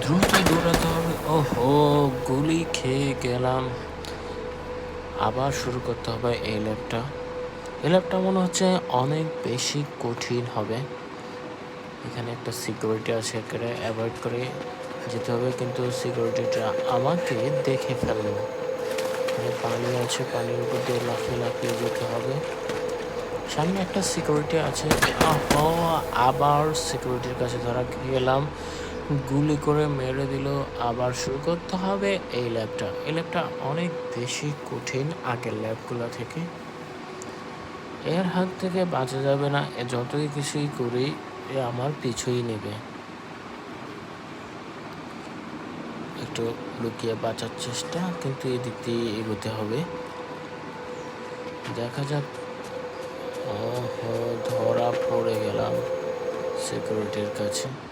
দ্রুত দৌড়াতে হবে। ওহো! গুলি খেয়ে গেলাম। আবার শুরু করতে হবে এই ল্যাবটা। এই ল্যাবটা মনে হচ্ছে অনেক বেশি কঠিন হবে। এখানে একটা সিকিউরিটি আছে, একে অ্যাভয়েড করে যেতে হবে, কিন্তু সিকিউরিটিটা আমাকে দেখে ফেললো। এখানে পানি আছে, পানির উপর দিয়ে লাফিয়ে লাফিয়ে যেতে হবে। সামনে একটা সিকিউরিটি আছে। ওহো! আবার সিকিউরিটির কাছে ধরা গেলাম। গুলি করে মেরে দিল। আবার শুরু করতে হবে এই ল্যাবটা। এই ল্যাবটা অনেক বেশি কঠিন আগের ল্যাবগুলো থেকে। এর হাত থেকে বাঁচা যাবে না। যতই কিছুই করি এ আমার পিছুই নেবে। একটু লুকিয়ে বাঁচার চেষ্টা, কিন্তু এদিক দিয়ে এগোতে হবে। দেখা যাক। ওহো! ধরা পড়ে গেলাম সিকিউরিটির কাছে।